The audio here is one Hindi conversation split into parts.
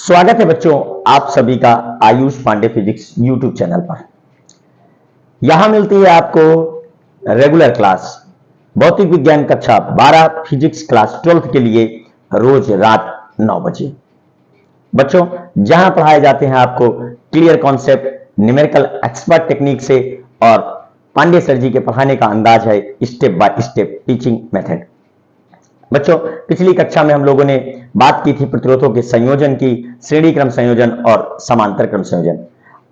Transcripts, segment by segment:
स्वागत है बच्चों आप सभी का Ayush Pandey physics YouTube channel पर। यहां मिलती है आपको रेगुलर क्लास भौतिक विज्ञान कक्षा 12 फिजिक्स क्लास 12th के लिए रोज रात 9 बजे। बच्चों जहां पढ़ाए जाते हैं आपको clear concept numerical expert technique से और पांडे सर जी के पढ़ाने का अंदाज है step by step teaching method. बच्चों पिछली कक्षा में हम लोगों ने बात की थी प्रतिरोधों के संयोजन की, श्रेणी क्रम संयोजन और समांतर क्रम संयोजन।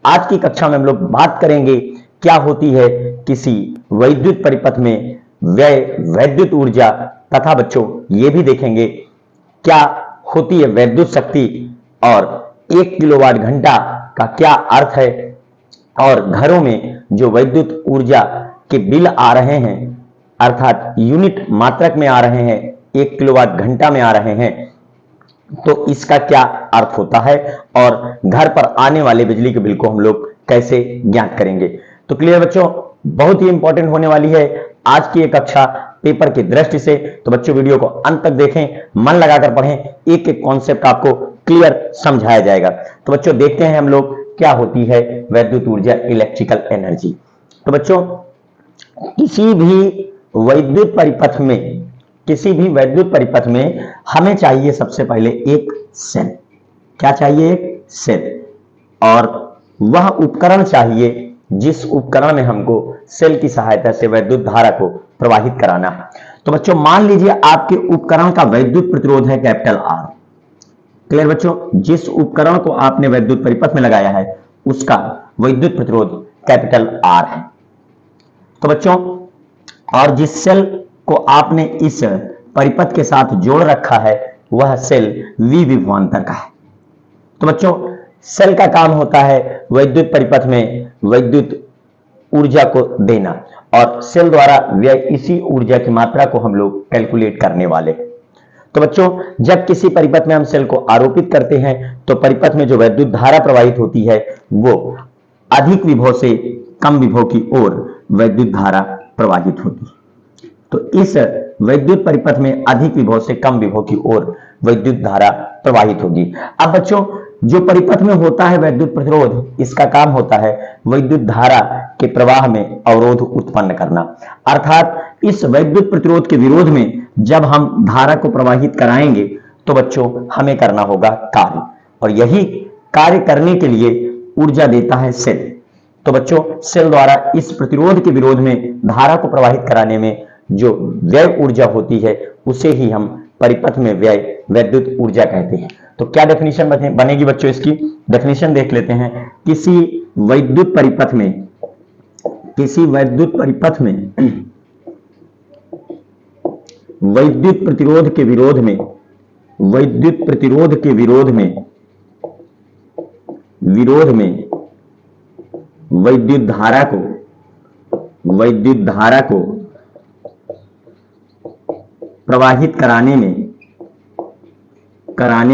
आज की कक्षा में हम लोग बात करेंगे क्या होती है किसी वैद्युत परिपथ में व्यय वैद्युत ऊर्जा, तथा बच्चों ये भी देखेंगे क्या होती है वैद्युत शक्ति और 1 किलोवाट घंटा का क्या अर्थ है, और घरों में जो वैद्युत ऊर्जा के बिल आ रहे हैं अर्थात यूनिट मात्रक में आ रहे हैं, 1 किलोवाट घंटा में आ रहे हैं, तो इसका क्या अर्थ होता है और घर पर आने वाले बिजली के बिल को हम लोग कैसे ज्ञात करेंगे। तो क्लियर बच्चों, बहुत ही इंपॉर्टेंट होने वाली है आज की एक कक्षा पेपर की दृष्टि से। तो बच्चों वीडियो को अंत तक देखें, मन लगाकर पढ़ें, एक एक कॉन्सेप्ट आपको क्लियर समझाया जाएगा। तो बच्चों देखते हैं हम लोग क्या होती है वैद्युत ऊर्जा, इलेक्ट्रिकल एनर्जी। तो बच्चों किसी भी वैद्युत परिपथ में हमें चाहिए सबसे पहले एक सेल। क्या चाहिए? एक सेल। और वह उपकरण चाहिए जिस उपकरण में हमको सेल की सहायता से वैद्युत धारा को प्रवाहित कराना है। तो बच्चों मान लीजिए आपके उपकरण का वैद्युत प्रतिरोध है कैपिटल R। क्लियर बच्चों, जिस उपकरण को आपने वैद्युत परिपथ में लगाया है उसका वैद्युत प्रतिरोध कैपिटल R है। तो बच्चों और जिस सेल को आपने इस परिपथ के साथ जोड़ रखा है वह सेल V विभवांतर का है। तो बच्चों सेल का काम होता है वैद्युत परिपथ में वैद्युत ऊर्जा को देना, और सेल द्वारा व्यय इसी ऊर्जा की मात्रा को हम लोग कैलकुलेट करने वाले। तो बच्चों जब किसी परिपथ में हम सेल को आरोपित करते हैं तो परिपथ में जो वैद्युत धारा प्रवाहित होती है वो अधिक विभव से कम विभव की ओर वैद्युत धारा प्रवाहित होती है। तो इस वैद्युत परिपथ में अधिक विभव से कम विभव की ओर वैद्युत धारा प्रवाहित होगी। अब बच्चों जो परिपथ में होता है वैद्युत प्रतिरोध, इसका काम होता है वैद्युत धारा के प्रवाह में अवरोध उत्पन्न करना। अर्थात इस वैद्युत प्रतिरोध के विरोध में जब हम धारा को प्रवाहित कराएंगे तो बच्चों हमें करना होगा कार्य, और यही कार्य करने के लिए ऊर्जा देता है सेल। तो बच्चों सेल द्वारा इस प्रतिरोध के विरोध में धारा को प्रवाहित कराने में जो व्यय ऊर्जा होती है उसे ही हम परिपथ में व्यय वैद्युत ऊर्जा कहते हैं। तो क्या डेफिनेशन बनेगी बच्चों, इसकी डेफिनेशन देख लेते हैं। किसी वैद्युत परिपथ में वैद्युत प्रतिरोध के विरोध में वैद्युत धारा को प्रवाहित कराने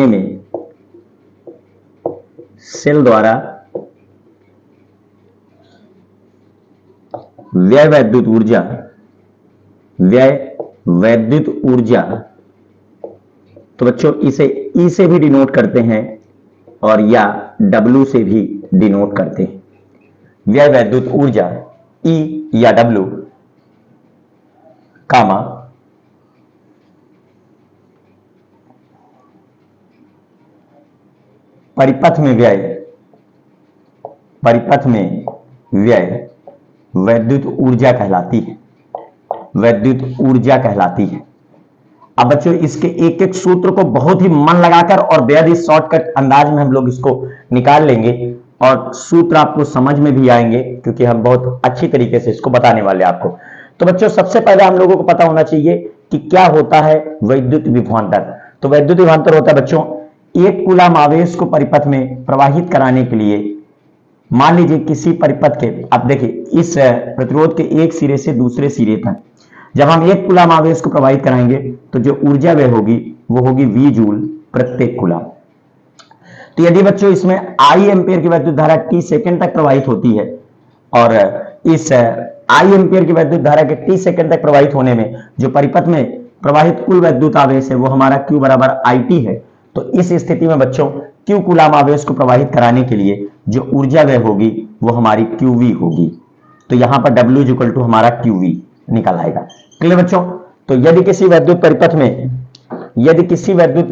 में सेल द्वारा व्यय वैद्युत ऊर्जा, तो बच्चों इसे E से भी डिनोट करते हैं और या W से भी डिनोट करते हैं। व्यय वैद्युत ऊर्जा E या W कामा परिपथ में व्यय वैद्युत ऊर्जा कहलाती है। अब बच्चों इसके एक एक सूत्र को बहुत ही मन लगाकर और बेहद ही शॉर्टकट अंदाज में हम लोग इसको निकाल लेंगे, और सूत्र आपको समझ में भी आएंगे क्योंकि हम बहुत अच्छी तरीके से इसको बताने वाले आपको। तो बच्चों सबसे पहले हम लोगों को पता होना चाहिए कि क्या होता है वैद्युत विभवांतर। तो वैद्युत विभवांतर होता है बच्चों 1 कूलम आवेश को परिपथ में प्रवाहित कराने के लिए, मान लीजिए किसी परिपथ के, अब देखिए इस प्रतिरोध के एक सिरे से दूसरे सिरे तक जब हम 1 कूलम आवेश को प्रवाहित कराएंगे तो जो ऊर्जा व्यय होगी वो होगी V जूल प्रत्येक कूलम। तो यदि बच्चों इसमें I एम्पियर की वैद्युत धारा t सेकंड तक प्रवाहित होती है, और इस I एम्पियर की वैद्युत धारा के t सेकंड तक प्रवाहित होने में जो परिपथ में प्रवाहित कुल वैद्युत आवेश है वो हमारा Q बराबर IT है। तो इस स्थिति में बच्चों Q कूलाम आवेश को प्रवाहित कराने के लिए जो ऊर्जा व्यय होगी वो हमारी QV होगी। तो यहां पर W इक्वल टू हमारा QV निकल आएगा। क्लियर बच्चों? तो यदि किसी वैद्युत परिपथ में यदि किसी वैद्युत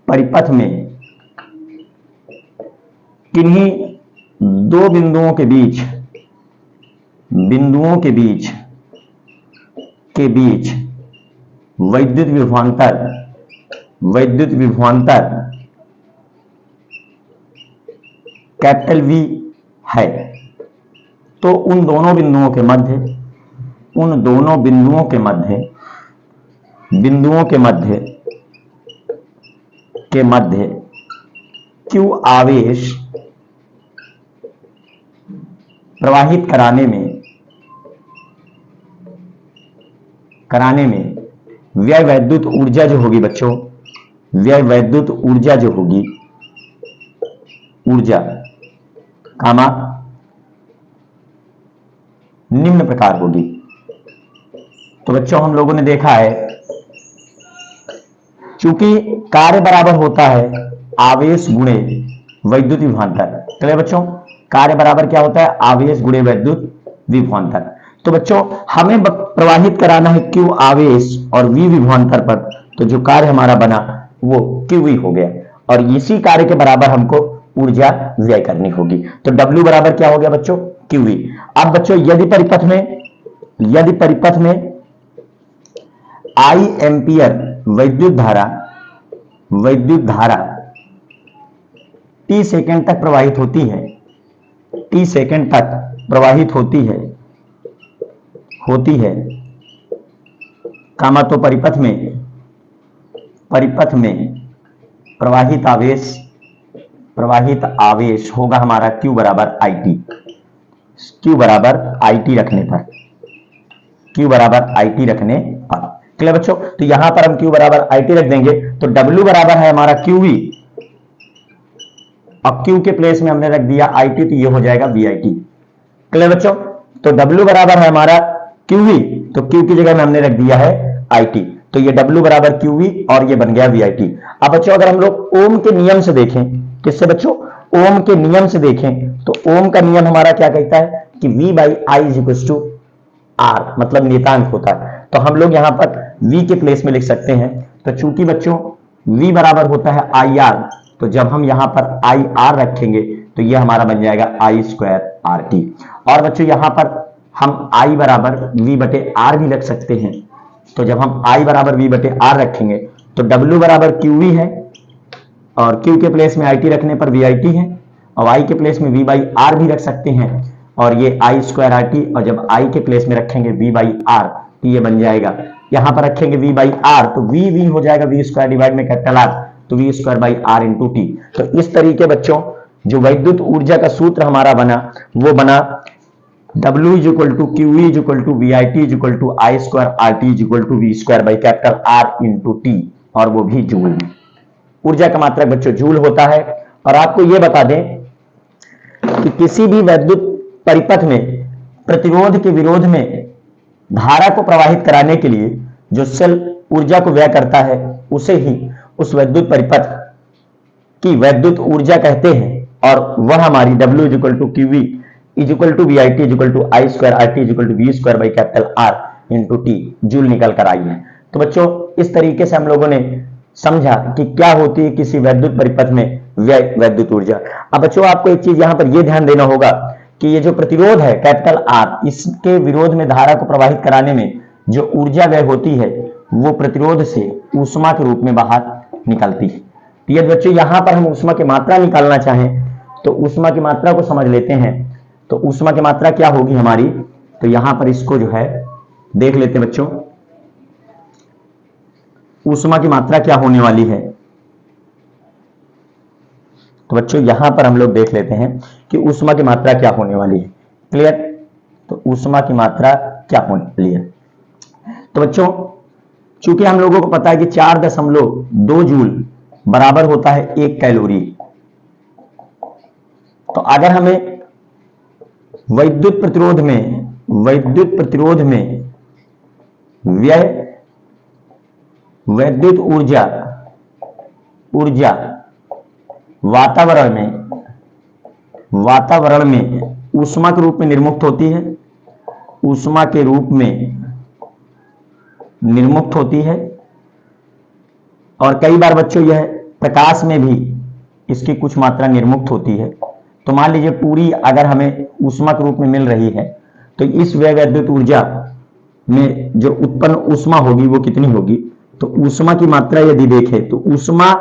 परिपथ में किन्हीं दो बिंदुओं के बीच वैद्युत विभवांतर कैपिटल V है, तो उन दोनों बिंदुओं के मध्य Q आवेश प्रवाहित कराने में व्यय वैद्युत ऊर्जा जो होगी बच्चों, व्यय वैद्युत ऊर्जा जो होगी कामा निम्न प्रकार होगी। तो बच्चों हम लोगों ने देखा है, चूंकि कार्य बराबर होता है आवेश गुणे वैद्युत विभवांतर। चलिए बच्चों, कार्य बराबर क्या होता है? आवेश गुणे वैद्युत विभवांतर। तो बच्चों हमें प्रवाहित कराना है Q आवेश और V विभवांतर पर, तो जो कार्य हमारा बना वो QV हो गया, और इसी कार्य के बराबर हमको ऊर्जा व्यय करनी होगी। तो W बराबर क्या हो गया बच्चों? QV। अब बच्चों यदि परिपथ में I एंपियर वैद्युत धारा T सेकंड तक प्रवाहित होती है कामा, तो परिपथ में प्रवाहित आवेश होगा हमारा Q बराबर IT रखने पर। क्लियर बच्चों? तो यहां पर हम Q बराबर IT रख देंगे, तो W बराबर है हमारा QV, अब Q के प्लेस में हमने रख दिया IT, तो ये हो जाएगा VIT। क्लियर बच्चों? तो W बराबर है हमारा QV, तो Q की जगह में हमने रख दिया है IT, तो ये W बराबर QV और ये बन गया VIT। अब बच्चों अगर हम लोग ओम के नियम से देखें, किससे बच्चों? ओम के नियम से देखें, तो ओम का नियम हमारा क्या कहता है कि V by I is equal to R, मतलब नियतांक होता है। तो हम लोग यहां पर V के प्लेस में लिख सकते हैं। तो चूंकि बच्चों V बराबर होता है IR, तो जब हम यहां पर IR रखेंगे तो ये हमारा बन जाएगा I स्क्वायर RT। और बच्चों यहां पर हम I बराबर V बटे R भी रख सकते हैं। तो जब हम I बराबर V बटे R रखेंगे तो W बराबर QV है, और Q के प्लेस में IT रखने पर VIT है, और I के प्लेस में V बाई R भी रख सकते हैं, और ये I स्क्वायर RT, और जब I के प्लेस में रखेंगे V बाई R तो ये बन जाएगा, यहां पर रखेंगे V बाई R तो V हो जाएगा V स्क्वायर डिवाइड में कैपिटल R, तो V square by R into T। तो इस तरीके बच्चों जो वैद्युत ऊर्जा का सूत्र हमारा बना वो बना W is equal to QV is equal to VIT is equal to I square RT is equal to V square by capital R into T, और वो भी जूल में। ऊर्जा का मात्रक बच्चों जूल होता है। और आपको यह बता दें कि किसी भी वैद्युत परिपथ में प्रतिरोध के विरोध में धारा को प्रवाहित कराने के लिए जो सेल ऊर्जा को व्यय करता है उसे ही उस वैद्युत परिपथ की वैद्युत ऊर्जा कहते हैं, और वह हमारी W is equal to QV is equal to VIT is equal to I square RT is equal to V square by capital R into T joule निकल कर आई है। तो बच्चों इस तरीके से हम लोगों ने समझा कि क्या होती है किसी वैद्युत परिपथ में व्यय वैद्युत ऊर्जा। अब बच्चों आपको एक चीज यहां पर यह ध्यान देना होगा कि ये जो प्रतिरोध है कैपिटल R, इसके विरोध में धारा को प्रवाहित कराने में जो ऊर्जा व्यय होती है वो प्रतिरोध से ऊष्मा के रूप में बाहर निकलती है। तो यदि बच्चों यहां पर हम ऊष्मा की मात्रा निकालना चाहें तो ऊष्मा की मात्रा को समझ लेते हैं। तो ऊष्मा की मात्रा क्या होगी हमारी, तो यहां पर इसको जो है देख लेते हैं बच्चों, ऊष्मा की मात्रा क्या होने वाली है। तो बच्चों यहां पर हम लोग देख लेते हैं कि ऊष्मा की मात्रा क्या होने वाली है। क्लियर? तो ऊष्मा की मात्रा क्या होने वाली है, तो बच्चों चूंकि हम लोगों को पता है कि 4.2 जूल बराबर होता है 1 कैलोरी, तो अगर हमें वैद्युत प्रतिरोध में वैद्युत प्रतिरोध में व्यय वैद्युत ऊर्जा वातावरण में ऊष्मा के रूप में निर्मुक्त होती है, ऊष्मा के रूप में निर्मुक्त होती है। और कई बार बच्चों यह प्रकाश में भी इसकी कुछ मात्रा निर्मुक्त होती है। तो मान लीजिए पूरी अगर हमें ऊष्मा के रूप में मिल रही है तो इस व्यय वैद्युत ऊर्जा में जो उत्पन्न ऊष्मा होगी वो कितनी होगी? तो ऊष्मा की मात्रा यदि देखें तो ऊष्मा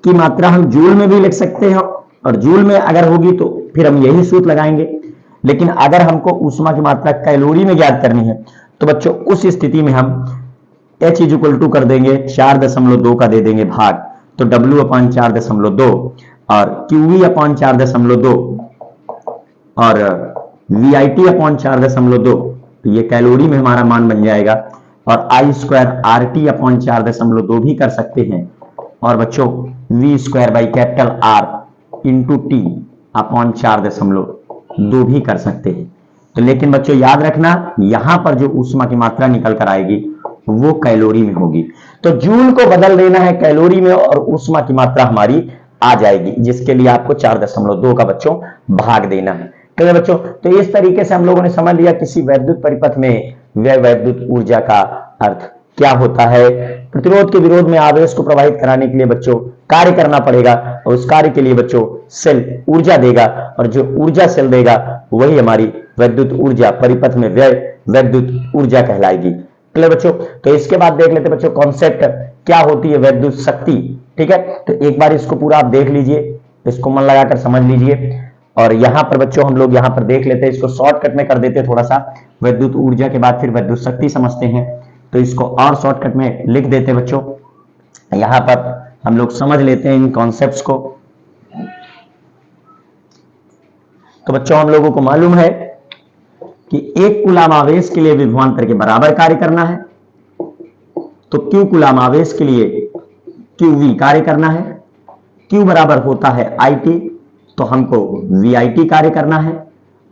की मात्रा हम जूल में भी लिख सकते हैं, और जूल में अगर होगी तो फिर हम यही सूत्र लगाएंगे। लेकिन अगर हमको ऊष्मा की मात्रा कैलोरी में ज्ञात करनी है तो बच्चों उस स्थिति में हम H इक्वल टू कर देंगे 4.2 का दे देंगे भाग, तो W अपान 4.2 और QV अपान 4.2 और VIT अपान 4.2, तो ये कैलोरी में हमारा मान बन जाएगा। और I स्क्वायर RT अपान 4.2 भी कर सकते हैं, और बच्चों V square by capital R into T upon 4.2 भी कर सकते हैं। तो लेकिन बच्चों याद रखना यहां पर जो ऊष्मा की मात्रा निकल कर आएगी वो कैलोरी में होगी। तो जूल को बदल देना है कैलोरी में और ऊष्मा की मात्रा हमारी आ जाएगी, जिसके लिए आपको 4.2 का बच्चों भाग देना है। तो बच्चों तो इस तरीके से हम लोगों ने समझ लिया किसी वैद्युत परिपथ में व्यय वैद्युत ऊर्जा का अर्थ क्या होता है। प्रतिरोध के विरोध में आवेश को प्रवाहित कराने के लिए बच्चों कार्य करना पड़ेगा, और उस कार्य के लिए बच्चों सेल ऊर्जा देगा, और जो ऊर्जा सेल देगा वही हमारी वैद्युत ऊर्जा परिपथ में व्यय वैद्युत ऊर्जा कहलाएगी। क्लियर बच्चों? तो इसके बाद देख लेते बच्चों कॉन्सेप्ट क्या होती है वैद्युत शक्ति। ठीक है, तो एक बार इसको पूरा आप देख लीजिए, इसको मन लगाकर समझ लीजिए। और यहां पर बच्चों हम लोग यहां पर देख लेते हैं, इसको शॉर्टकट में कर देते हैं थोड़ा सा। वैद्युत ऊर्जा के बाद फिर वैद्युत शक्ति समझते हैं, तो इसको और शॉर्टकट में लिख देते हैं बच्चों। यहां पर हम लोग समझ लेते हैं इन कॉन्सेप्ट्स को। तो बच्चों हम लोगों को मालूम है कि एक कूलाम आवेश के लिए विभवांतर के बराबर कार्य करना है, तो क्यू कूलाम आवेश के लिए QV कार्य करना है। Q बराबर होता है IT, तो हमको VIT कार्य करना है।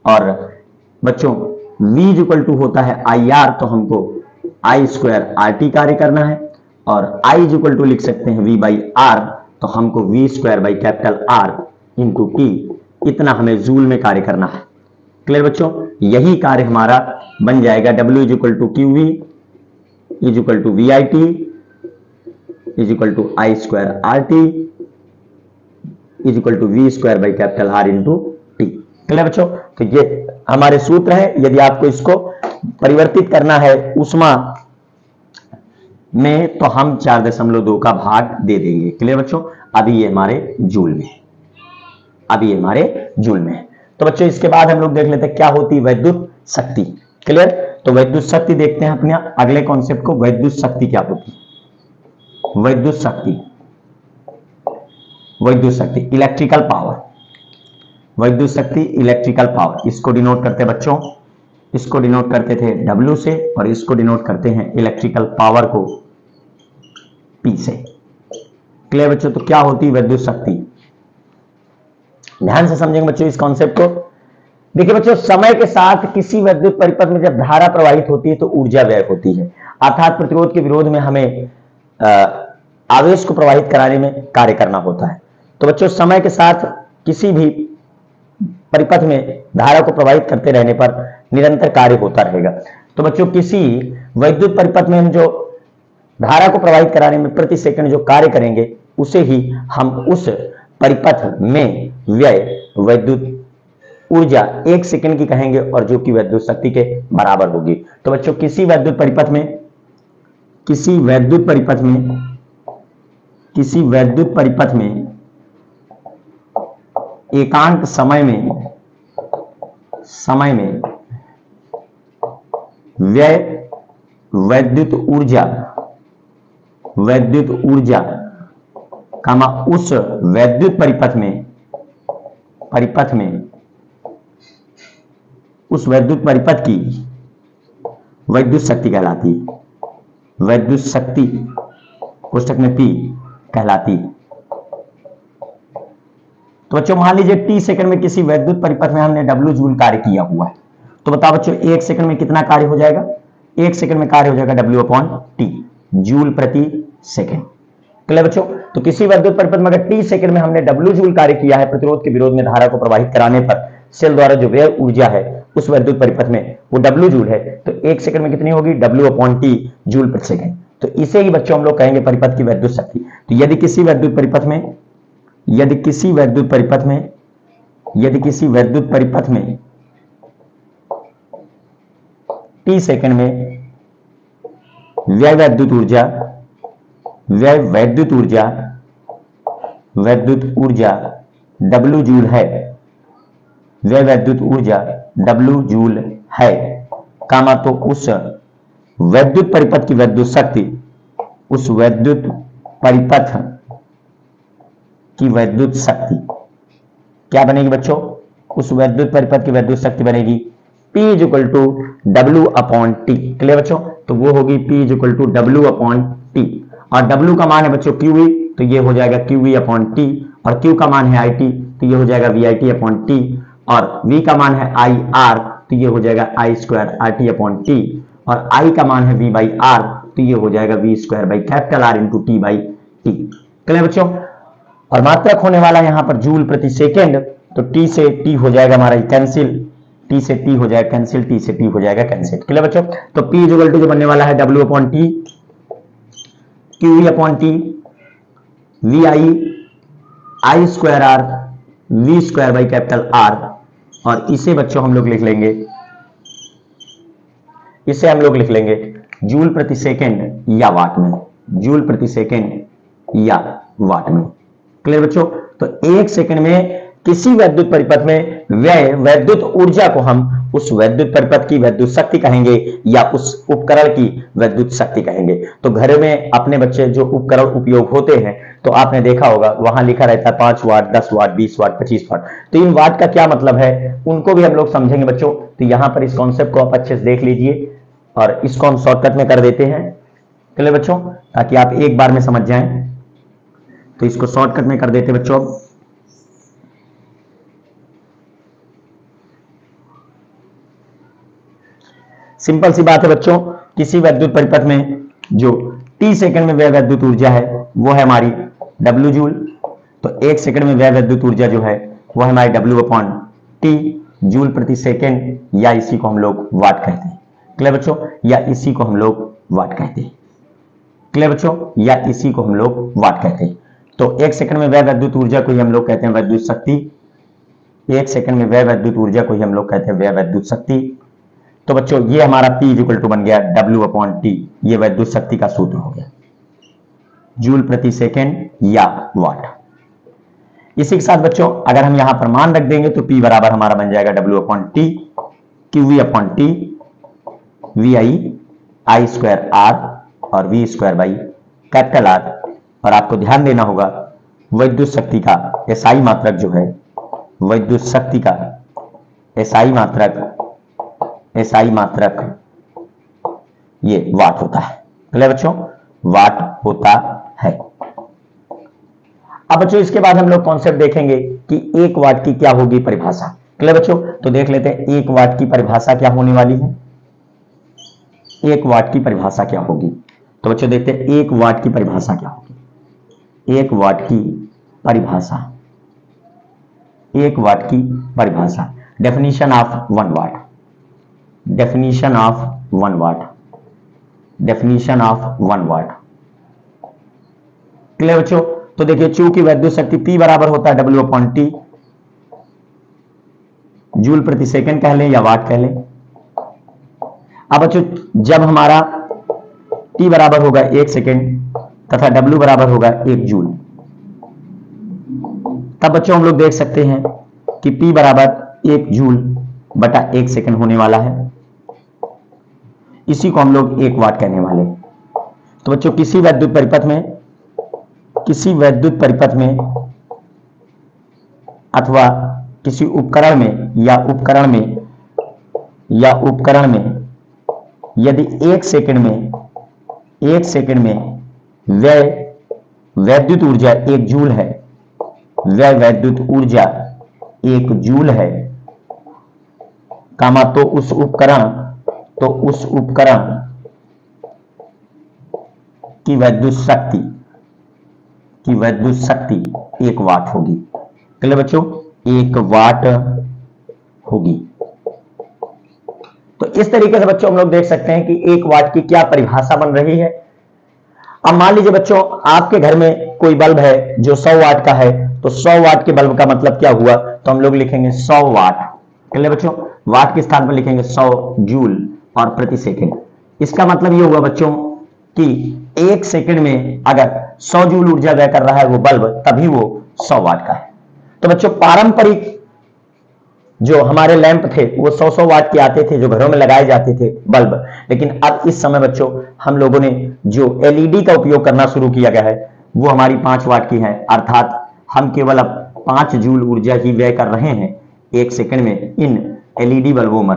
और बच्चों V इक्वल टू होता है IR, तो हमको I स्क्वायर RT कार्य करना है। और I इक्वल टू लिख सकते हैं V बाई R, तो हमको V square by capital R into T, इतना हमें जूल में कार्य करना है। क्लियर बच्चों? यही कार्य हमारा बन जाएगा W equal to QV equal to VIT equal to I square RT equal to V square by capital R into T। Clear बच्चों? तो ये हमारे सूत्र है। यदि आपको इसको परिवर्तित करना है ऊष्मा में तो हम 4.2 का भाग दे देंगे। क्लियर बच्चों? अभी ये हमारे जूल में है, अभी ये हमारे जूल में है। तो बच्चों इसके बाद हम लोग देख लेते हैं क्या होती है वैद्युत शक्ति। क्लियर? तो वैद्युत शक्ति देखते हैं अपने अगले कॉन्सेप्ट को। वैद्युत शक्ति क्या होती है? वैद्युत शक्ति, वैद्युत शक्ति इलेक्ट्रिकल पावर, वैद्युत शक्ति इलेक्ट्रिकल पावर। इसको डिनोट करते बच्चों, इसको डिनोट करते थे W से, और इसको डिनोट करते हैं इलेक्ट्रिकल पावर को P से। क्लियर बच्चों? तो क्या होती है वैद्युत शक्ति? ध्यान से समझेंगे बच्चों इस कॉन्सेप्ट को। देखिए बच्चों, समय के साथ किसी वैद्युत परिपथ में जब धारा प्रवाहित होती है तो ऊर्जा व्यय होती है, अर्थात प्रतिरोध के विरोध में हमें आवेश को प्रवाहित कराने में कार्य करना होता है। तो बच्चों समय के साथ किसी भी परिपथ में धारा को प्रवाहित करते रहने पर निरंतर कार्य होता रहेगा। तो बच्चों किसी वैद्युत परिपथ में हम जो धारा को प्रवाहित कराने में प्रति सेकंड जो कार्य करेंगे उसे ही हम उस परिपथ में व्यय वैद्युत ऊर्जा 1 सेकंड की कहेंगे, और जो कि वैद्युत शक्ति के बराबर होगी। तो बच्चों किसी वैद्युत परिपथ में एकांक समय में व्यय वैद्युत ऊर्जा कामा उस वैद्युत परिपथ में उस वैद्युत परिपथ की वैद्युत शक्ति कहलाती है। वैद्युत शक्ति कोष्टक में P कहलाती है। तो बच्चों मान लीजिए T सेकंड में किसी वैद्युत परिपथ में हमने W जूल कार्य किया हुआ है, तो बताओ बच्चों 1 सेकंड में कितना कार्य हो जाएगा? 1 सेकंड में कार्य हो जाएगा W/T, जूल प्रति सेकंड। क्लियर बच्चों? तो किसी विद्युत परिपथ में अगर T सेकंड में हमने W जूल कार्य किया है प्रतिरोध के विरोध में धारा को प्रवाहित कराने पर, सेल द्वारा जो व्यय ऊर्जा है उस विद्युत परिपथ में वो W जूल है, तो 1 सेकंड में कितनी होगी? W/T, जूल प्रति सेकंड। तो इसे ही बच्चों हम लोग कहेंगे परिपथ की विद्युत शक्ति। तो यदि किसी विद्युत परिपथ में T सेकंड में व्यय विद्युत ऊर्जा W जूल है, व्यय विद्युत ऊर्जा W जूल है, कामा तो उस विद्युत परिपथ की विद्युत शक्ति, उस विद्युत परिपथ की विद्युत शक्ति क्या बनेगी बच्चों? उस विद्युत परिपथ की विद्युत शक्ति बनेगी P = W/T। क्लियर बच्चों? तो वो होगी P = W/T, और W का मान है बच्चों QE, तो ये हो जाएगा QE/T, और Q का मान है IT, तो ये हो जाएगा VIT/T, और V का मान है IR, तो ये हो जाएगा I²RT/T, और I का मान है V/R, तो ये हो जाएगा V²R × T/T। क्लियर बच्चों? और मात्रक होने वाला यहां पर जूल प्रति सेकेंड, तो T से T हो जाएगा हमारा कैंसिल, T से T हो जाएगा कैंसिल, T से T हो जाएगा कैंसिल। क्लियर बच्चों? तो P = जो बनने वाला है W/T, QE/T, VI, I²R, V²R, और इसे बच्चों हम लोग लिख लेंगे, इसे हम लोग लिख लेंगे जूल प्रति सेकेंड या वाट में, जूल प्रति सेकेंड या वाट में। क्लियर बच्चों? तो 1 सेकंड में किसी विद्युत परिपथ में व्यय विद्युत ऊर्जा को हम उस विद्युत परिपथ की विद्युत शक्ति कहेंगे या उस उपकरण की विद्युत शक्ति कहेंगे। तो घर में अपने बच्चे जो उपकरण उपयोग होते हैं, तो आपने देखा होगा वहां लिखा रहता है 5 वाट, 10 वाट, 20 वाट, 25 वाट। तो इन वाट का क्या मतलब है, उनको भी हम लोग समझेंगे बच्चों। तो यहां पर इस कॉन्सेप्ट को आप अच्छे से देख लीजिए, और इसको हम शॉर्टकट में कर देते हैं। क्लियर बच्चों? ताकि आप एक बार में समझ जाएं, तो इसको शॉर्टकट में कर देते बच्चों। सिंपल सी बात है बच्चों, किसी विद्युत परिपथ में जो T सेकंड में व्यय विद्युत ऊर्जा है वो है हमारी W जूल, तो 1 सेकंड में व्यय विद्युत ऊर्जा जो है वो है हमारी W/T, जूल प्रति सेकंड, या इसी को हम लोग वाट कहते हैं। क्लियर बच्चों? या इसी को हम लोग वाट कहते हैं। क्लियर बच्चों? या इसी को हम लोग वाट कहते हैं। तो 1 सेकंड में व्यय विद्युत ऊर्जा को ही हम लोग कहते हैं विद्युत शक्ति, 1 सेकंड में व्यय विद्युत ऊर्जा को ही हम लोग कहते हैं व्यय विद्युत शक्ति। तो बच्चों ये हमारा P = बन गया W/T, ये विद्युत शक्ति का सूत्र हो गया, जूल प्रति सेकंड या वाट। इसी के साथ बच्चों अगर हम यहां पर मान रख देंगे तो P बराबर हमारा बन जाएगा W/T, QE/T, VI, I²R और V²R। और आपको ध्यान देना होगा विद्युत शक्ति का SI मात्रक जो है, विद्युत शक्ति का SI मात्रक ये वाट होता है। क्लियर बच्चों? वाट होता है। अब बच्चों इसके बाद हम लोग कॉन्सेप्ट देखेंगे कि 1 वाट की क्या होगी परिभाषा। क्लियर बच्चों? तो देख लेते हैं 1 वाट की परिभाषा क्या होने वाली है। 1 वाट की परिभाषा क्या होगी? तो बच्चों देखते हैं 1 वाट की परिभाषा क्या होगी। 1 वाट की परिभाषा, 1 वाट की परिभाषा, definition of 1 watt, definition of 1 watt, definition of 1 watt. Clear बच्चों? तो देखिए चूंकि विद्युत शक्ति P बराबर होता है W/T, जूल प्रति सेकंड कह लें या वाट कह लें। अब बच्चों जब हमारा T बराबर होगा 1 सेकंड तथा W बराबर होगा 1 जूल, तब बच्चों हम लोग देख सकते हैं कि P बराबर 1 जूल बटा 1 सेकंड होने वाला है। इसी को हम लोग 1 वाट कहने वाले। तो बच्चों किसी विद्युत परिपथ में अथवा किसी उपकरण में या उपकरण में यदि 1 सेकंड में व्यय विद्युत ऊर्जा 1 जूल है, व्यय विद्युत ऊर्जा 1 जूल है, कामा तो उस उपकरण की विद्युत शक्ति 1 वाट होगी। चलिए बच्चों, 1 वाट होगी। तो इस तरीके से बच्चों हम लोग देख सकते हैं कि 1 वाट की क्या परिभाषा बन रही है। अब मान लीजिए बच्चों आपके घर में कोई बल्ब है जो 100 वाट का है, तो 100 वाट के बल्ब का मतलब क्या हुआ, तो हम लोग लिखेंगे 100 वाट। चलिए बच्चों, वाट के स्थान पर लिखेंगे 100 जूल और प्रति सेकंड। इसका मतलब ये हुआ बच्चों कि 1 सेकंड में अगर 100 जूल ऊर्जा व्यय कर रहा है वो बल्ब, तभी वो 100 वाट का है। तो बच्चों पारंपरिक जो हमारे लैंप थे वो 100 वाट के आते थे, जो घरों में लगाए जाते थे बल्ब। लेकिन अब इस समय बच्चों हम लोगों ने जो एलईडी का उपयोग करना शुरू किया गया है वो हमारी 5 वाट की है, अर्थात हम केवल अब 5 जूल ऊर्जा ही व्यय कर रहे हैं 1 सेकंड में इन एलईडी बल्बों में।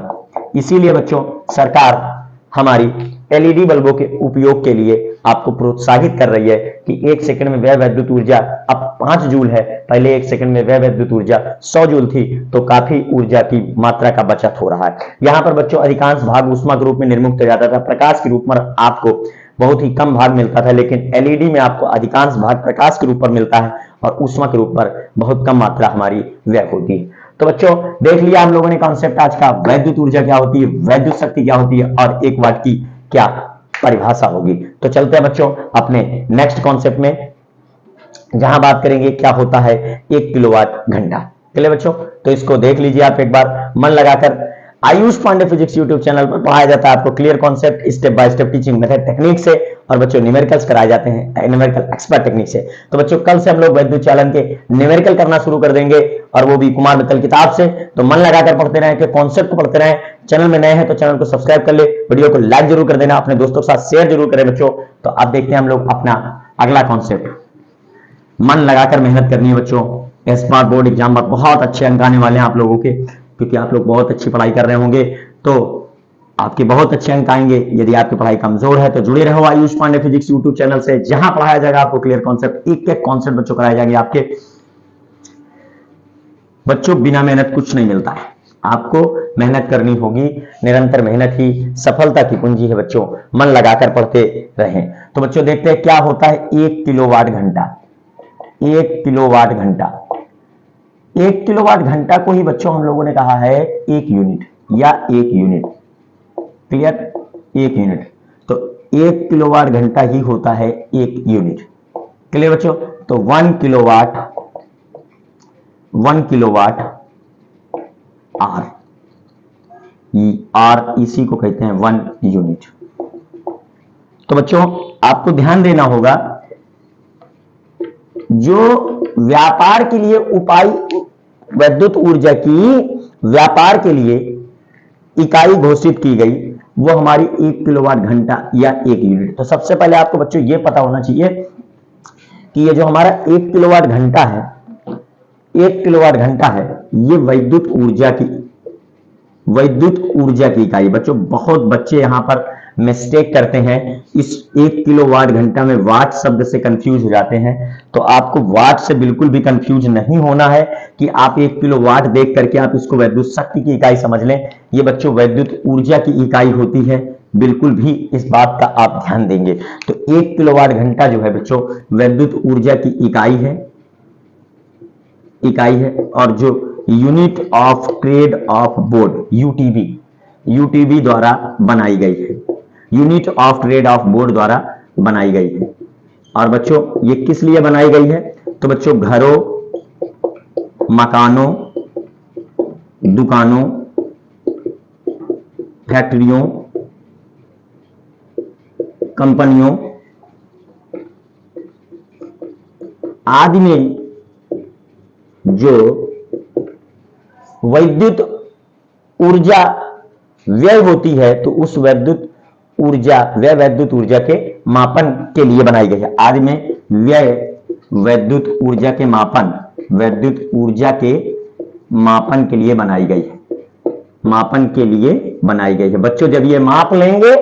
इसीलिए बच्चों सरकार हमारी एलईडी बल्बों के उपयोग के लिए आपको प्रोत्साहित कर रही है कि 1 सेकंड में व्यय विद्युत ऊर्जा अब 5 जूल है, पहले 1 सेकंड में व्यय विद्युत ऊर्जा 100 जूल थी, तो काफी ऊर्जा की मात्रा का बचत हो रहा है। यहां पर बच्चों अधिकांश भाग ऊष्मा के रूप में निर्मुक्त हो जाता था, प्रकाश के रूप में आपको बहुत ही कम भाग मिलता था, लेकिन एलईडी में आपको अधिकांश भाग प्रकाश के रूप में मिलता है और ऊष्मा के रूप में बहुत कम मात्रा हमारी व्यय होती है। तो बच्चों देख लिया हम लोगों ने कॉन्सेप्ट आज का, वैद्युत ऊर्जा क्या होती है, वैद्युत शक्ति क्या होती है और 1 वाट की क्या परिभाषा होगी। तो चलते हैं बच्चों अपने नेक्स्ट कॉन्सेप्ट में, जहां बात करेंगे क्या होता है 1 किलोवाट घंटा। चलिए बच्चों, तो इसको देख लीजिए आप एक बार मन लगाकर। Ayush Pandey physics YouTube channel पर पढ़ाया जाता है आपको clear concept, step by step teaching method technique से, और बच्चों न्यूमेरिकल्स कराए जाते हैं न्यूमेरिकल एक्सपर्ट टेक्निक से। तो बच्चों कल से हम लोग वैद्युत चालन के न्यूमेरिकल करना शुरू कर देंगे, और वो भी कुमार मित्तल किताब से। तो मन लगाकर पढ़ते रहें, कि कॉन्सेप्ट को पढ़ते रहें। चैनल में नए हैं तो चैनल को सब्सक्राइब कर ले, वीडियो को लाइक जरूर कर देना, अपने दोस्तों के साथ शेयर जरूर करें बच्चों। तो अब देखते हैं हम लोग अपना अगला कॉन्सेप्ट। मन लगाकर मेहनत करनी है बच्चों, स्मार्ट बोर्ड एग्जाम में बहुत अच्छे अंक आने वाले हैं आप लोगों के, क्योंकि आप लोग बहुत अच्छी पढ़ाई कर रहे होंगे, तो आपके बहुत अच्छे अंक आएंगे। यदि आपकी पढ़ाई कमजोर है तो जुड़े रहो Ayush Pandey physics YouTube channel से, जहां पढ़ाया जाएगा आपको क्लियर कॉन्सेप्ट, एक एक कॉन्सेप्ट बच्चों कराए जाएंगे आपके। बच्चों बिना मेहनत कुछ नहीं मिलता है, आपको मेहनत करनी होगी, निरंतर मेहनत ही सफलता की कुंजी है बच्चों, मन लगाकर पढ़ते रहें। तो बच्चों देखते हैं क्या होता है 1 किलोवाट घंटा। 1 किलोवाट घंटा, 1 किलोवाट घंटा को ही बच्चों हम लोगों ने कहा है 1 यूनिट या 1 यूनिट, क्लियर, 1 यूनिट। तो 1 किलोवाट घंटा ही होता है 1 यूनिट, क्लियर बच्चों। तो 1 किलोवाट आर इसी को कहते हैं 1 यूनिट। तो बच्चों आपको ध्यान देना होगा, जो व्यापार के लिए उपाय विद्युत ऊर्जा की व्यापार के लिए इकाई घोषित की गई वो हमारी 1 किलोवाट घंटा या 1 यूनिट। तो सबसे पहले आपको बच्चों ये पता होना चाहिए कि ये जो हमारा 1 किलोवाट घंटा है, 1 किलोवाट घंटा है, ये विद्युत ऊर्जा की इकाई। बच्चों बहुत बच्चे यहां पर मिस्टेक करते हैं, इस 1 किलोवाट घंटा में वाट शब्द से कंफ्यूज हो जाते हैं। तो आपको वाट से बिल्कुल भी कंफ्यूज नहीं होना है कि आप 1 किलोवाट देख करके आप इसको विद्युत शक्ति की इकाई समझ लें। ये बच्चों विद्युत ऊर्जा की इकाई होती है, बिल्कुल भी इस बात का आप ध्यान देंगे। तो 1 किलोवाट घंटा जो है बच्चों विद्युत ऊर्जा की इकाई है, और जो unit of trade off board UTV द्वारा बनाई गई है, unit of trade off board द्वारा बनाई गई है। और बच्चों ये किस लिए बनाई गई है, तो बच्चों घरों, मकानों, दुकानों, फैक्ट्रियों, कंपनियों आदि में जो विद्युत ऊर्जा व्यय होती है, तो उस विद्युत ऊर्जा के मापन के लिए बनाई गई है। आज में व्यय विद्युत ऊर्जा के मापन के लिए बनाई गई है, बच्चों जब ये माप लेंगे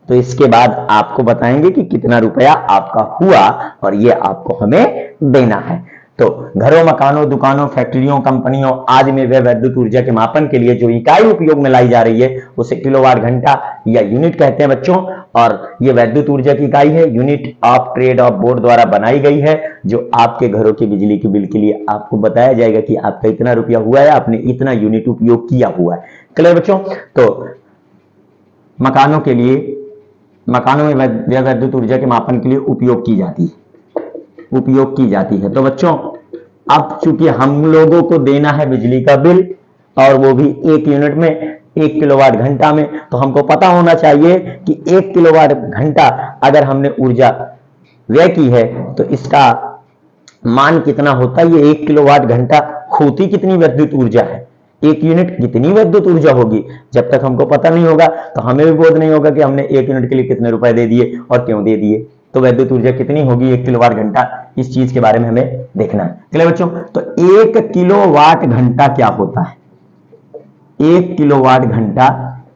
तो इसके बाद आपको बताएंगे कि कितना रुपया आपका हुआ और ये आपको हमें देना है। तो घरों, मकानों, दुकानों, फैक्ट्रियों, कंपनियों आदि में व्यय विद्युत ऊर्जा के मापन के लिए जो इकाई उपयोग में लाई जा रही है उसे किलोवाट घंटा या यूनिट कहते हैं बच्चों। और ये विद्युत ऊर्जा की इकाई है, unit of trade off board द्वारा बनाई गई है, जो आपके घरों के बिजली के बिल के लिए आपको बताया जाएगा कि आपका इतना रुपया हुआ है, आपने इतना यूनिट उपयोग किया हुआ है। क्लियर बच्चों? तो मकानों के लिए, मकानों में व्यय विद्युत ऊर्जा के मापन के लिए उपयोग की जाती है। तो बच्चों अब चूंकि हम लोगों को देना है बिजली का बिल और वो भी 1 यूनिट में, 1 किलोवाट घंटा में, तो हमको पता होना चाहिए कि 1 किलोवाट घंटा अगर हमने ऊर्जा व्यय की है तो इसका मान कितना होता है। ये 1 किलोवाट घंटा होती कितनी विद्युत ऊर्जा है, 1 यूनिट कितनी विद्युत ऊर्जा होगी, जब तक हमको पता नहीं होगा तो हमें भी बोध नहीं होगा कि हमने 1 यूनिट के लिए कितने रुपए दे दिए और क्यों दे दिए। तो विद्युत ऊर्जा कितनी होगी 1 किलोवाट घंटा, इस चीज के बारे में हमें देखना है। क्लियर बच्चों? तो 1 किलोवाट घंटा क्या होता है, 1 किलोवाट घंटा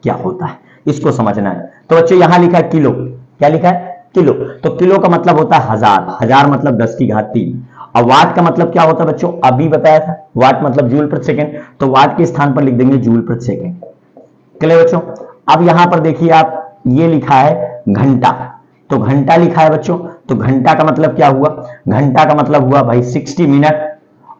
क्या होता है, इसको समझना है। तो बच्चों यहां लिखा है किलो, क्या लिखा है? किलो। तो किलो का मतलब होता है 1000, 1000 मतलब 10 की घात 3। और वाट का मतलब क्या होता है बच्चों? अभी बताया था, वाट मतलब जूल प्रति सेकंड, तो वाट के स्थान पर लिख देंगे जूल प्रति सेकंड। क्लियर बच्चों? अब यहां पर देखिए आप, ये लिखा है घंटा, तो घंटा लिखा है बच्चों, तो घंटा का मतलब क्या हुआ? घंटा का मतलब हुआ भाई 60 मिनट,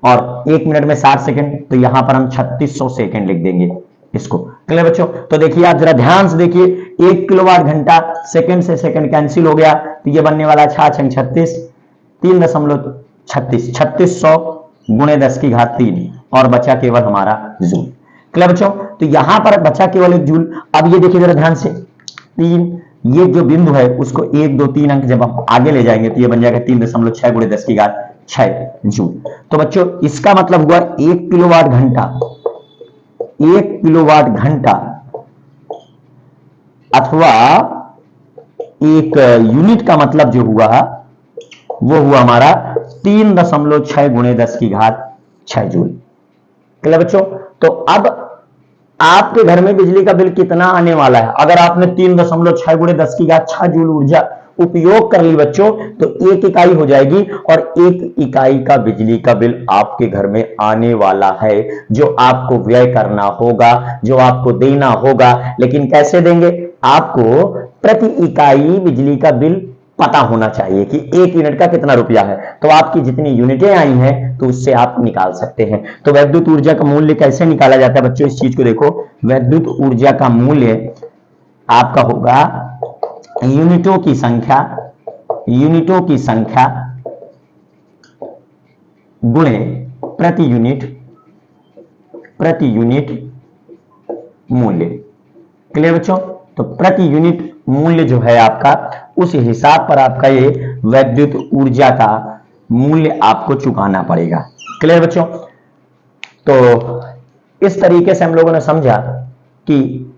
और 1 मिनट में 60 सेकंड, तो यहां पर हम 3600 सेकंड लिख देंगे इसको। क्लियर बच्चों? तो देखिए आप जरा ध्यान से देखिए, 1 किलोवाट घंटा, सेकंड से सेकंड कैंसिल हो गया, तो ये बनने वाला 6×36, 3.36, 3600 गुणे 10 की घात 3, और बचा केवल हमारा जूल। क्लियर बच्चों? तो यहां पर बचा केवल 1 जूल। अब ये देखिए जरा ध्यान से, 3, ये जो बिंदु है उसको 1 2 3 अंक जब हम आगे ले जाएंगे तो ये बन जाएगा 3.6 गुणे 10 की घात 6 जूल। तो बच्चों इसका मतलब हुआ 1 किलोवाट घंटा, 1 किलोवाट घंटा अथवा 1 यूनिट का मतलब जो हुआ वो हुआ हमारा 3.6 गुणे 10 की घात 6 जूल। क्लियर बच्चों? तो अब आपके घर में बिजली का बिल कितना आने वाला है, अगर आपने 3.6 गुणे 10 की घात 6 जूल ऊर्जा उपयोग कर ली बच्चों, तो 1 इकाई हो जाएगी, और 1 इकाई का बिजली का बिल आपके घर में आने वाला है, जो आपको व्यय करना होगा, जो आपको देना होगा। लेकिन कैसे देंगे? आपको प्रति इकाई बिजली का बिल पता होना चाहिए कि 1 यूनिट का कितना रुपया है, तो आपकी जितनी यूनिटें आई हैं तो उससे आप निकाल सकते हैं। तो विद्युत ऊर्जा का मूल्य कैसे निकाला जाता है बच्चों, इस चीज को देखो। विद्युत ऊर्जा का मूल्य आपका होगा यूनिटों की संख्या गुणे प्रति यूनिट मूल्य। क्लियर बच्चों? तो प्रति यूनिट मूल्य जो है आपका, उस हिसाब पर आपका ये विद्युत ऊर्जा का मूल्य आपको चुकाना पड़ेगा। क्लियर बच्चों? तो इस तरीके से हम लोगों ने समझा कि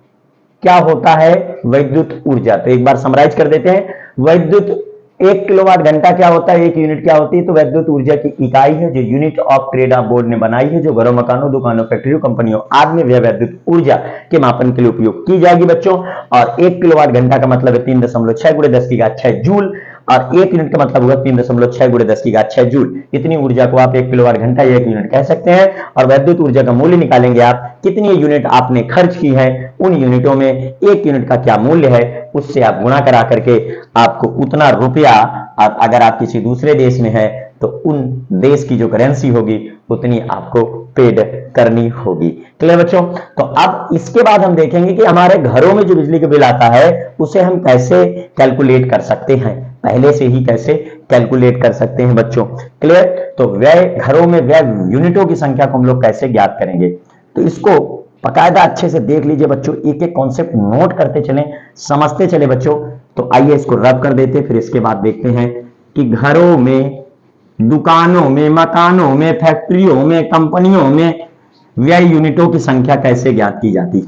क्या होता है विद्युत ऊर्जा। तो एक बार समराइज कर देते हैं। विद्युत 1 किलोवाट घंटा क्या होता है, 1 यूनिट क्या होती है? तो विद्युत ऊर्जा की इकाई है जो unit of trade off board ने बनाई है, जो घरों, मकानों, दुकानों, फैक्ट्रियों, कंपनियों आदि में व्यय विद्युत ऊर्जा के मापन के लिए उपयोग की जाएगी बच्चों। और 1 किलोवाट घंटा का मतलब है 3.6 गुणे 10 की घात 6 जूल, और 1 यूनिट का मतलब होगा 3.6 गुणे 10 की घात 6 जूल। इतनी ऊर्जा को आप 1 किलोवाट घंटा या 1 यूनिट कह सकते हैं। और विद्युत ऊर्जा का मूल्य निकालेंगे आप, कितनी यूनिट आपने खर्च की है, उन यूनिटों में 1 यूनिट का क्या मूल्य है, उससे आप गुणा करा करके आपको उतना रुपया, अगर आप किसी दूसरे देश में है तो उन देश की जो करेंसी होगी उतनी आपको पेड करनी होगी। क्लियर बच्चों? तो अब इसके बाद हम देखेंगे कि हमारे घरों में जो बिजली का बिल आता है उसे हम कैसे कैलकुलेट कर सकते हैं, पहले से ही कैसे कैलकुलेट कर सकते हैं बच्चों। क्लियर? तो व्यय, घरों में व्यय यूनिटों की संख्या को हम लोग कैसे ज्ञात करेंगे, तो इसको बकायदा अच्छे से देख लीजिए बच्चों, एक एक कॉन्सेप्ट नोट करते चलें, समझते चले बच्चों। तो आइए इसको रब कर देते, फिर इसके बाद देखते हैं कि घरों में, दुकानों में, मकानों में, फैक्ट्रियों में, कंपनियों में व्यय यूनिटों की संख्या कैसे ज्ञात की जाती है।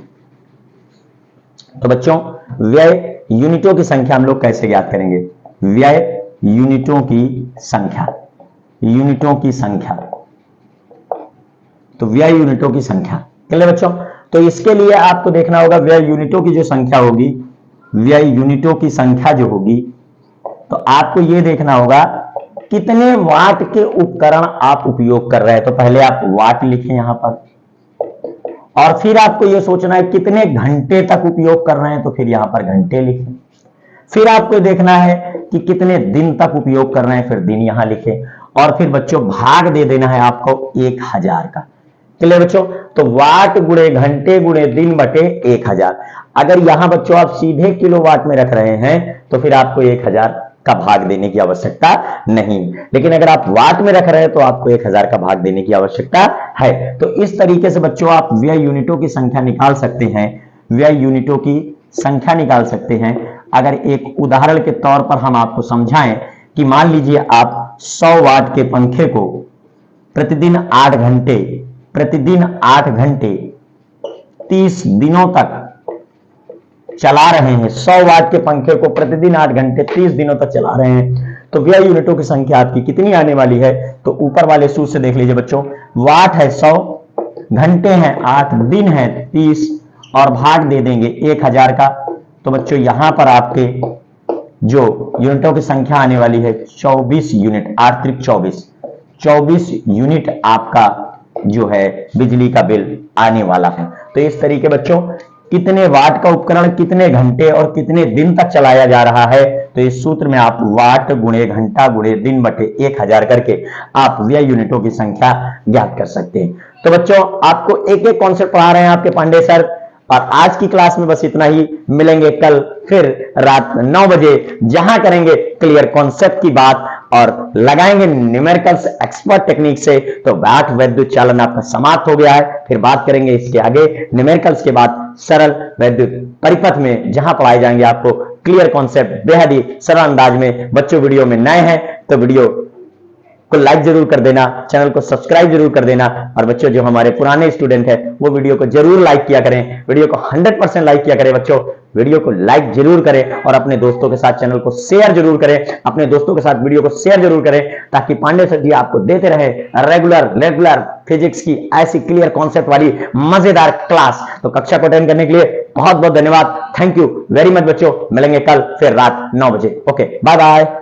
तो बच्चों व्यय यूनिटों की संख्या हम लोग कैसे ज्ञात करेंगे? व्यय यूनिटों की संख्या, तो व्यय यूनिटों की संख्या। क्लियर बच्चों? तो इसके लिए आपको देखना होगा व्यय यूनिटों की जो संख्या होगी, व्यय यूनिटों की संख्या जो होगी, तो आपको यह देखना होगा कितने वाट के उपकरण आप उपयोग कर रहे हैं। तो पहले आप वाट लिखें यहां पर, और फिर आपको यह सोचना है कितने घंटे तक उपयोग कर रहे हैं, तो फिर यहां पर घंटे लिखें। फिर आपको देखना है कि कितने दिन तक उपयोग कर रहे हैं, फिर दिन यहां लिखें। और फिर बच्चों भाग दे देना है आपको 1000 का। चलिए बच्चों, तो वाट गुणे घंटे गुणे दिन बटे 1000। अगर यहां बच्चों आप सीधे किलोवाट में रख रहे हैं तो फिर आपको 1000 का भाग देने की आवश्यकता नहीं, लेकिन अगर आप वाट में रख रहे हैं तो आपको 1000 का भाग देने की आवश्यकता है। तो इस तरीके से बच्चों आप व्यय यूनिटों की संख्या निकाल सकते हैं, व्यय यूनिटों की संख्या निकाल सकते हैं। अगर एक उदाहरण के तौर पर हम आपको समझाएं कि मान लीजिए आप 100 वाट के पंखे को प्रतिदिन 8 घंटे 30 दिनों तक चला रहे हैं। 100 वाट के पंखे को प्रतिदिन 8 घंटे 30 दिनों तक चला रहे हैं, तो व्यय यूनिटों की संख्या आपकी कितनी आने वाली है। तो ऊपर वाले सूत्र से देख लीजिए बच्चों, वाट है 100, घंटे हैं 8, दिन है 30 और भाग दे देंगे 1000 का। तो बच्चों यहां पर आपके जो यूनिटों की संख्या आने वाली है 24 यूनिट, 8 त्रिक 24 यूनिट आपका जो है बिजली का बिल आने वाला है। तो इस तरीके बच्चों कितने वाट का उपकरण कितने घंटे और कितने दिन तक चलाया जा रहा है, तो इस सूत्र में आप वाट गुणे घंटा गुणे दिन बटे 1000 करके आप व्यय यूनिटों की संख्या ज्ञात कर सकते हैं। तो बच्चों आपको एक एक कॉन्सेप्ट पढ़ा रहे हैं आपके पांडे सर, और आज की क्लास में बस इतना ही। मिलेंगे कल फिर रात 9 बजे, जहां करेंगे क्लियर कॉन्सेप्ट की बात और लगाएंगे न्यूमेरिकल्स एक्सपर्ट टेक्निक से। तो वाट वैद्युत चालन आपका समाप्त हो गया है। फिर बात करेंगे इसके आगे न्यूमेरिकल्स के बाद सरल वैद्युत परिपथ में, जहां पढ़ाए जाएंगे आपको क्लियर कॉन्सेप्ट बेहद ही सरल अंदाज में। बच्चों वीडियो में नए हैं तो वीडियो को लाइक जरूर कर देना, चैनल को सब्सक्राइब जरूर कर देना, और बच्चों जो हमारे पुराने स्टूडेंट हैं वो वीडियो को जरूर लाइक किया करें, वीडियो को 100% लाइक किया करें। बच्चों वीडियो को लाइक जरूर करें और अपने दोस्तों के साथ चैनल को शेयर जरूर करें, अपने दोस्तों के साथ वीडियो को शेयर जरूर करें, ताकि पांडे सर जी आपको देते रहे रेगुलर फिजिक्स की ऐसी क्लियर कॉन्सेप्ट वाली मजेदार क्लास। तो कक्षा को अटेंड करने के लिए बहुत बहुत धन्यवाद। थैंक यू वेरी मच बच्चों। मिलेंगे कल फिर रात 9 बजे। Okay, bye bye.